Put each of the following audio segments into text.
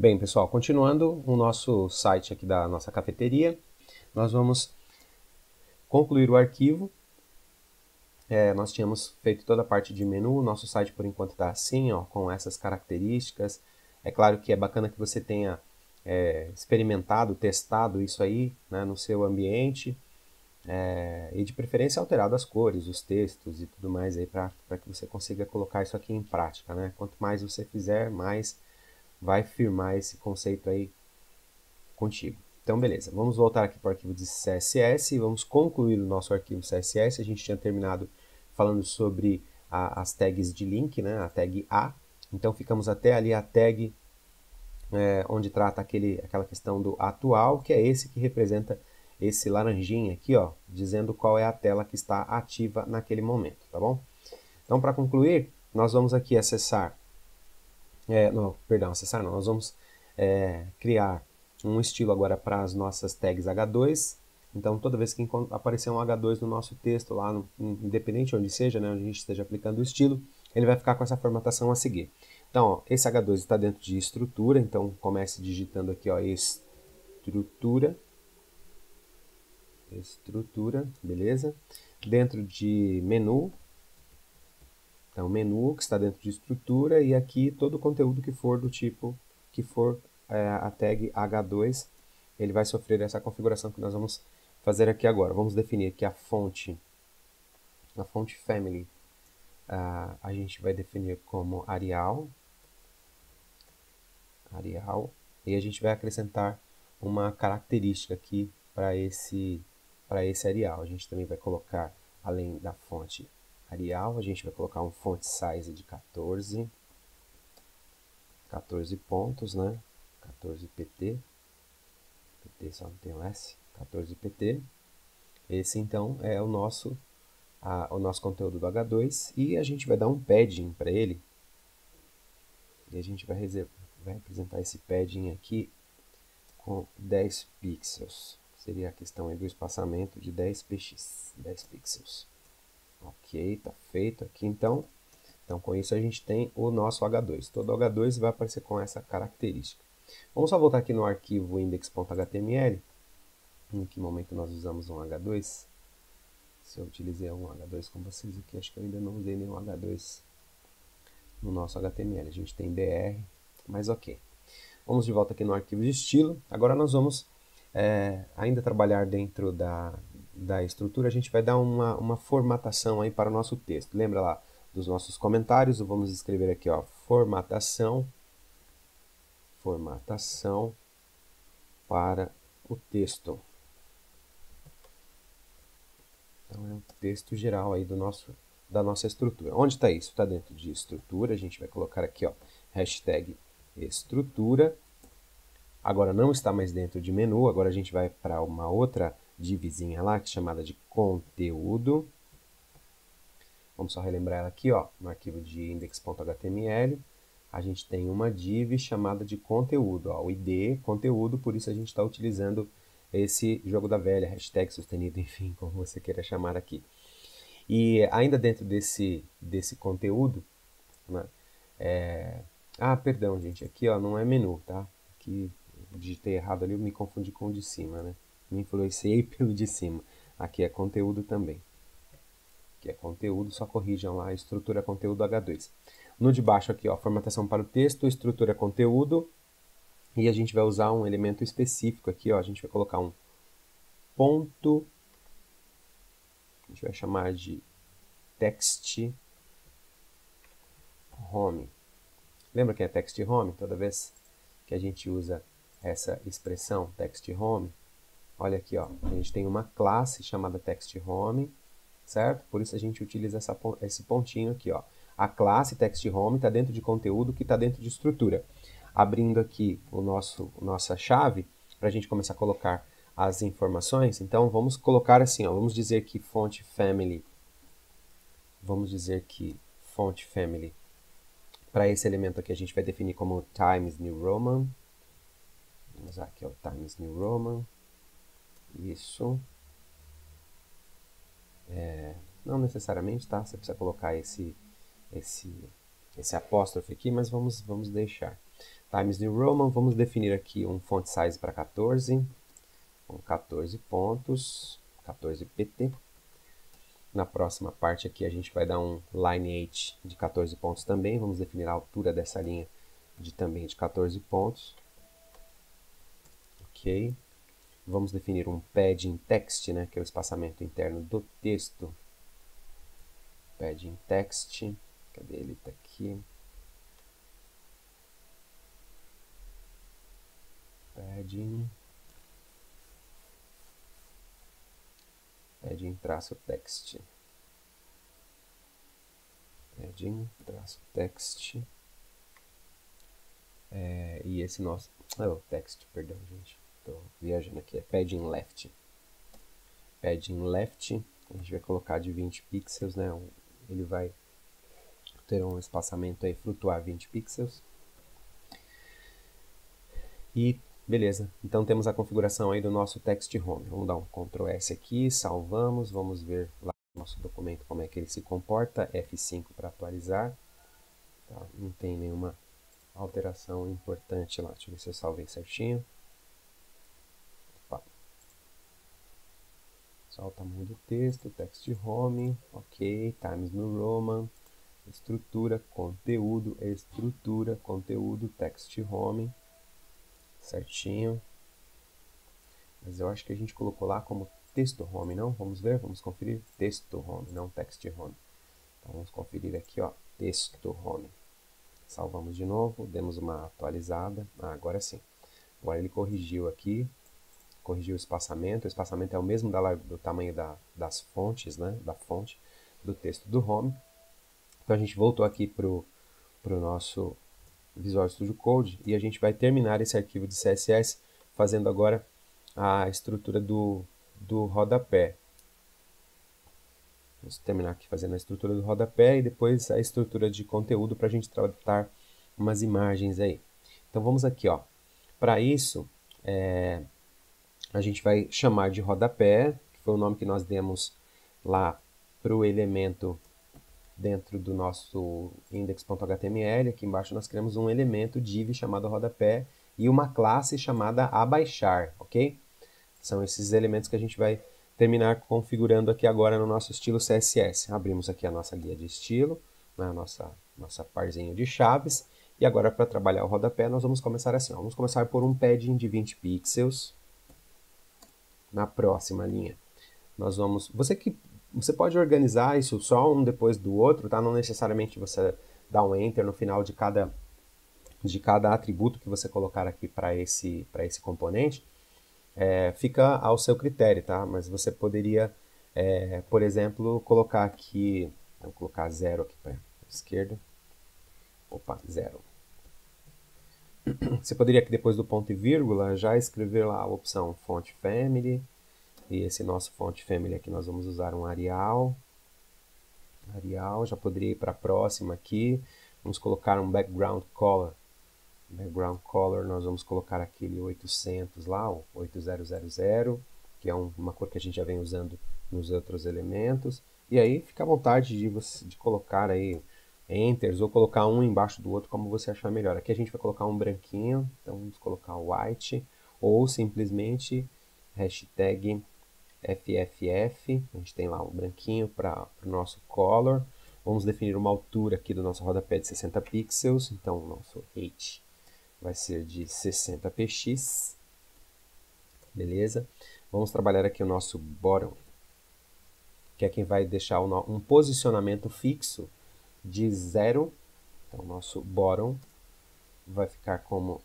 Bem, pessoal, continuando o nosso site aqui da nossa cafeteria, nós vamos concluir o arquivo. Nós tínhamos feito toda a parte de menu, o nosso site por enquanto está assim, ó, com essas características. É claro que é bacana que você tenha experimentado, testado isso aí, né, no seu ambiente, e de preferência alterado as cores, os textos e tudo mais aí para que você consiga colocar isso aqui em prática, né? Quanto mais você fizer, mais vai firmar esse conceito aí contigo. Então, beleza. Vamos voltar aqui para o arquivo de CSS e vamos concluir o nosso arquivo CSS. A gente tinha terminado falando sobre as tags de link, né? A tag A. Então, ficamos até ali a tag onde trata aquela questão do atual, que é esse que representa esse laranjinha aqui, ó, dizendo qual é a tela que está ativa naquele momento, tá bom? Então, para concluir, nós vamos aqui acessar, acessar não, nós vamos criar um estilo agora para as nossas tags H2. Então, toda vez que aparecer um H2 no nosso texto, lá, independente de onde seja, né, onde a gente esteja aplicando o estilo, ele vai ficar com essa formatação a seguir. Então, ó, esse H2 está dentro de estrutura, então comece digitando aqui, ó, estrutura, beleza? Dentro de menu, então menu que está dentro de estrutura, e aqui todo o conteúdo que for do tipo que for a tag H2, ele vai sofrer essa configuração que nós vamos fazer aqui agora. Vamos definir aqui a fonte family, a gente vai definir como Arial, e a gente vai acrescentar uma característica aqui para esse Arial. A gente também vai colocar, além da fonte Arial, a gente vai colocar um font size de 14 pontos, né? 14 pt, pt só não tem o S, 14 pt. Esse então é o nosso conteúdo do H2, e a gente vai dar um padding para ele, e a gente vai representar esse padding aqui com 10 pixels. Seria a questão aí do espaçamento de 10 px, 10 pixels. Ok, tá feito aqui então. Então com isso a gente tem o nosso H2. Todo H2 vai aparecer com essa característica. Vamos só voltar aqui no arquivo index.html. Em que momento nós usamos um H2? Se eu utilizei algum H2 com vocês aqui, acho que eu ainda não usei nenhum H2 no nosso HTML. A gente tem BR, mas ok. Vamos de volta aqui no arquivo de estilo. Agora nós vamos ainda trabalhar dentro da estrutura. A gente vai dar uma formatação aí para o nosso texto. Lembra lá dos nossos comentários? Vamos escrever aqui, ó, formatação para o texto. Então é o texto geral aí da nossa estrutura. Onde está isso? Está dentro de estrutura. A gente vai colocar aqui, ó, hashtag estrutura. Agora não está mais dentro de menu, agora a gente vai para uma outra divzinha lá, que é chamada de conteúdo. Vamos só relembrar ela aqui, ó, no arquivo de index.html. A gente tem uma div chamada de conteúdo, ó, o ID conteúdo, por isso a gente está utilizando esse jogo da velha, hashtag sustenido, enfim, como você queira chamar aqui. E ainda dentro desse conteúdo, né, perdão, gente, aqui ó, não é menu, tá? Aqui digitei errado ali, eu me confundi com o de cima, né? Me influenciei pelo de cima. Aqui é conteúdo também. Aqui é conteúdo, só corrijam lá, estrutura conteúdo H2. No de baixo aqui, ó, formatação para o texto, estrutura conteúdo, e a gente vai usar um elemento específico aqui, ó, a gente vai colocar um ponto, a gente vai chamar de text home. Lembra que é text home? Toda vez que a gente usa essa expressão text home, olha aqui, ó, a gente tem uma classe chamada text home, certo? Por isso a gente utiliza esse pontinho aqui, ó. A classe text home está dentro de conteúdo que está dentro de estrutura. Abrindo aqui nossa chave para a gente começar a colocar as informações. Então vamos colocar assim, ó, vamos dizer que font family para esse elemento aqui a gente vai definir como Times New Roman. Vamos usar aqui, ó, Times New Roman. Isso. Não necessariamente, tá? Você precisa colocar esse apóstrofe aqui, mas vamos deixar. Times New Roman, vamos definir aqui um font size para 14, com 14 pontos, 14 pt. Na próxima parte aqui a gente vai dar um lineage de 14 pontos também, vamos definir a altura dessa linha também de 14 pontos. Ok. Vamos definir um padding text, né, que é o espaçamento interno do texto. Padding text, cadê ele? Tá aqui. Padding traço text. Padding traço text. E esse nosso... text, perdão, gente. Estou viajando aqui. É padding left. Padding left. A gente vai colocar de 20 pixels, né? Ele vai ter um espaçamento aí, flutuar 20 pixels. E beleza, então temos a configuração aí do nosso text home. Vamos dar um Ctrl S aqui, salvamos, vamos ver lá no nosso documento como é que ele se comporta. F5 para atualizar. Tá? Não tem nenhuma alteração importante lá. Deixa eu ver se eu salvei certinho. Opa. Só o tamanho do texto, text home, ok, Times New Roman, estrutura, conteúdo, text home. Certinho. Mas eu acho que a gente colocou lá como texto home, não? Vamos ver, vamos conferir. Texto home, não text home. Então vamos conferir aqui, ó, texto home. Salvamos de novo, demos uma atualizada. Agora sim. Agora ele corrigiu aqui, corrigiu o espaçamento. O espaçamento é o mesmo do tamanho das fontes, né? Da fonte do texto do home. Então a gente voltou aqui para o nosso Visual Studio Code e a gente vai terminar esse arquivo de CSS fazendo agora a estrutura do rodapé. Vamos terminar aqui fazendo a estrutura do rodapé e depois a estrutura de conteúdo para a gente tratar umas imagens aí. Então vamos aqui, ó. Para isso, a gente vai chamar de rodapé, que foi o nome que nós demos lá para o elemento dentro do nosso index.html. Aqui embaixo nós criamos um elemento div chamado rodapé e uma classe chamada abaixar, ok? São esses elementos que a gente vai terminar configurando aqui agora no nosso estilo CSS. Abrimos aqui a nossa guia de estilo, né, nossa parzinha de chaves. E agora para trabalhar o rodapé nós vamos começar assim, ó. Vamos começar por um padding de 20 pixels. Na próxima linha nós vamos... Você pode organizar isso só um depois do outro, tá? Não necessariamente você dá um Enter no final de cada atributo que você colocar aqui para esse componente. Fica ao seu critério, tá? Mas você poderia, por exemplo, colocar aqui... Vou colocar 0 aqui para a esquerda. Opa, 0. Você poderia aqui depois do ponto e vírgula já escrever lá a opção Font Family. E esse nosso Font Family aqui nós vamos usar um Arial. Já poderia ir para a próxima aqui. Vamos colocar um Background Color. Background Color nós vamos colocar aquele 800 lá, o 8000, que é uma cor que a gente já vem usando nos outros elementos. E aí fica à vontade de colocar aí enters ou colocar um embaixo do outro como você achar melhor. Aqui a gente vai colocar um branquinho, então vamos colocar white ou simplesmente hashtag FFF, a gente tem lá um branquinho para o nosso color. Vamos definir uma altura aqui do nosso rodapé de 60 pixels, então o nosso height vai ser de 60 px, beleza? Vamos trabalhar aqui o nosso bottom, que é quem vai deixar um posicionamento fixo de 0, então o nosso bottom vai ficar como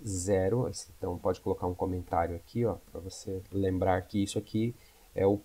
0, então pode colocar um comentário aqui, ó, para você lembrar que isso aqui é o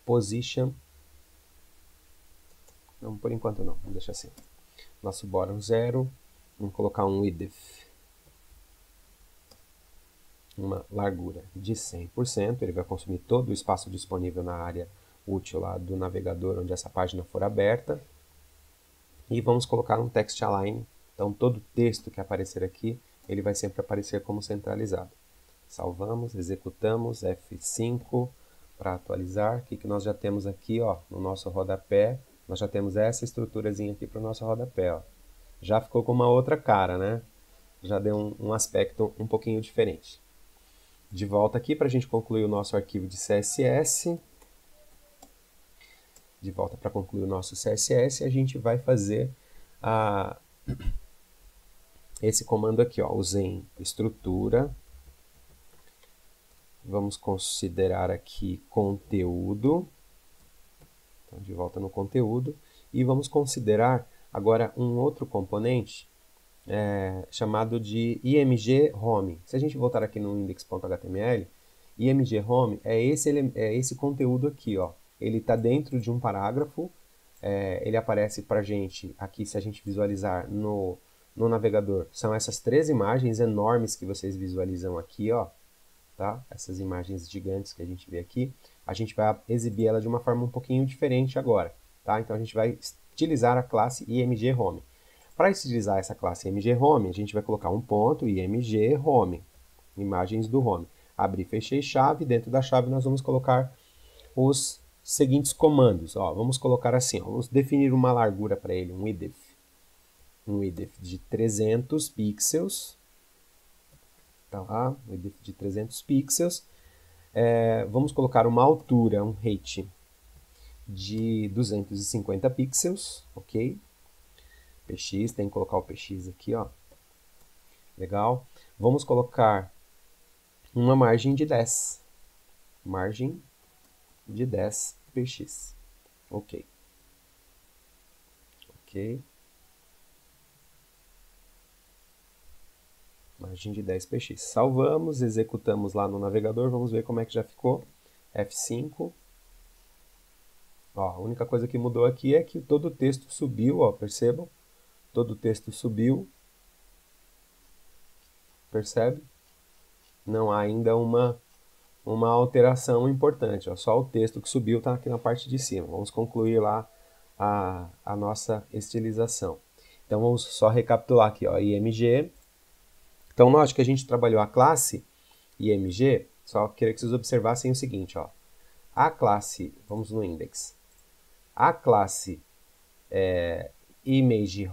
position. Não, por enquanto não, vamos deixar assim. Nosso bottom 0, vamos colocar um width, uma largura de 100%, ele vai consumir todo o espaço disponível na área útil lá do navegador onde essa página for aberta. E vamos colocar um text align, então todo texto que aparecer aqui, ele vai sempre aparecer como centralizado. Salvamos, executamos, F5 para atualizar. O que nós já temos aqui, ó, no nosso rodapé? Nós já temos essa estruturazinha aqui para o nosso rodapé, ó. Já ficou com uma outra cara, né? já deu um aspecto um pouquinho diferente. De volta aqui para a gente concluir o nosso arquivo de CSS. De volta para concluir o nosso CSS, a gente vai fazer esse comando aqui, ó, usem estrutura. Vamos considerar aqui conteúdo. Então, de volta no conteúdo. E vamos considerar agora um outro componente chamado de img home. Se a gente voltar aqui no index.html, img home é esse conteúdo aqui, ó. Ele está dentro de um parágrafo, ele aparece para a gente aqui, se a gente visualizar no navegador. São essas 3 imagens enormes que vocês visualizam aqui, ó. Tá? Essas imagens gigantes que a gente vê aqui, a gente vai exibir ela de uma forma um pouquinho diferente agora. Tá? Então a gente vai utilizar a classe img home. Para utilizar essa classe img home, a gente vai colocar um ponto img home, imagens do home. Abrir, fechei chave, dentro da chave nós vamos colocar os seguintes comandos. Ó, vamos colocar assim, ó, vamos definir uma largura para ele, um width de 300 pixels. Tá lá, um width de 300 pixels. Vamos colocar uma altura, um height de 250 pixels, ok? PX, tem que colocar o PX aqui, ó. Legal. Vamos colocar uma margem de 10. Margem de 10 px. Ok. Ok. Margem de 10 px. Salvamos, executamos lá no navegador, vamos ver como é que já ficou. F5. Ó, a única coisa que mudou aqui é que todo o texto subiu, ó, percebam? Todo o texto subiu. Percebe? Não há ainda uma alteração importante. Ó, só o texto que subiu está aqui na parte de cima. Vamos concluir lá a nossa estilização. Então vamos só recapitular aqui, ó, img. Então note que a gente trabalhou a classe img, só queria que vocês observassem o seguinte, ó. A classe, vamos no index, a classe img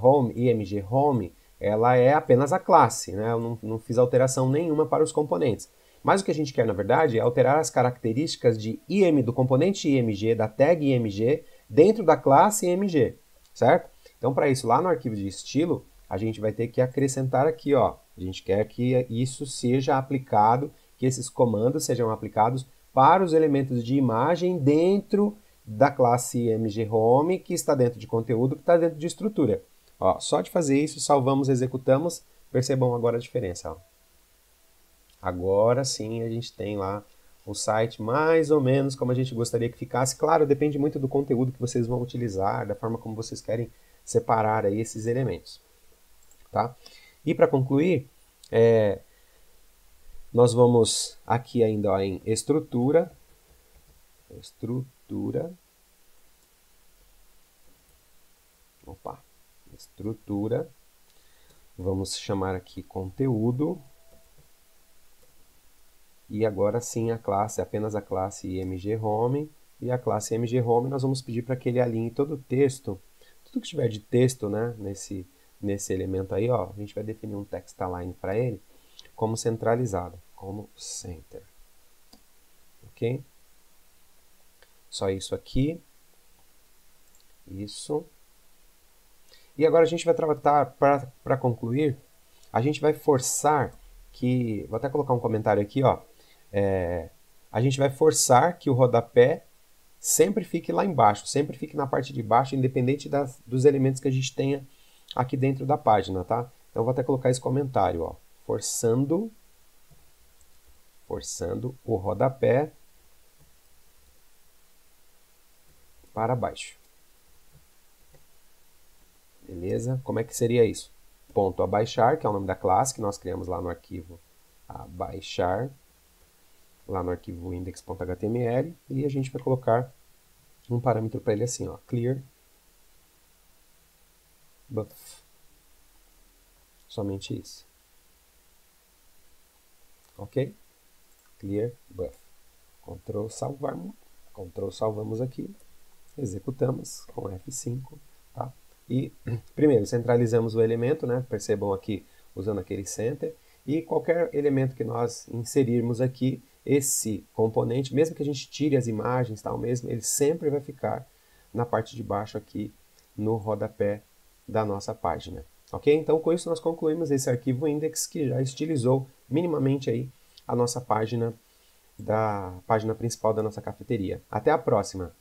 home, ela é apenas a classe, né? Eu não fiz alteração nenhuma para os componentes. Mas o que a gente quer, na verdade, é alterar as características de do componente img, da tag img, dentro da classe img, certo? Então, para isso, lá no arquivo de estilo, a gente vai ter que acrescentar aqui, ó. A gente quer que isso seja aplicado, que esses comandos sejam aplicados para os elementos de imagem dentro da classe img home, que está dentro de conteúdo, que está dentro de estrutura. Ó, só de fazer isso, salvamos, executamos, percebam agora a diferença. Ó. Agora sim a gente tem lá o site mais ou menos como a gente gostaria que ficasse. Claro, depende muito do conteúdo que vocês vão utilizar, da forma como vocês querem separar aí esses elementos. Tá? E para concluir, nós vamos aqui ainda ó, em estrutura, vamos chamar aqui conteúdo, e agora sim a classe, apenas a classe img home, e a classe img home nós vamos pedir para que ele alinhe todo o texto, tudo que tiver de texto, né, nesse elemento aí, ó, a gente vai definir um text align para ele, como centralizado, como center, ok? Só isso aqui, isso. E agora a gente vai tratar, para concluir, a gente vai forçar que, vou até colocar um comentário aqui, ó, a gente vai forçar que o rodapé sempre fique lá embaixo, sempre fique na parte de baixo, independente dos elementos que a gente tenha aqui dentro da página, tá? Então eu vou até colocar esse comentário, ó, forçando o rodapé para baixo. Beleza? Como é que seria isso? Ponto abaixar, que é o nome da classe que nós criamos lá no arquivo abaixar, lá no arquivo index.html, e a gente vai colocar um parâmetro para ele assim, ó, clear buff. Somente isso. Ok? Clear buff. Ctrl salvamos aqui, executamos com F5, tá? E primeiro centralizamos o elemento, né? Percebam aqui usando aquele center, e qualquer elemento que nós inserirmos aqui, esse componente, mesmo que a gente tire as imagens, tal mesmo, ele sempre vai ficar na parte de baixo aqui no rodapé da nossa página. Ok? Então, com isso, nós concluímos esse arquivo index que já estilizou minimamente aí a nossa página principal da nossa cafeteria. Até a próxima!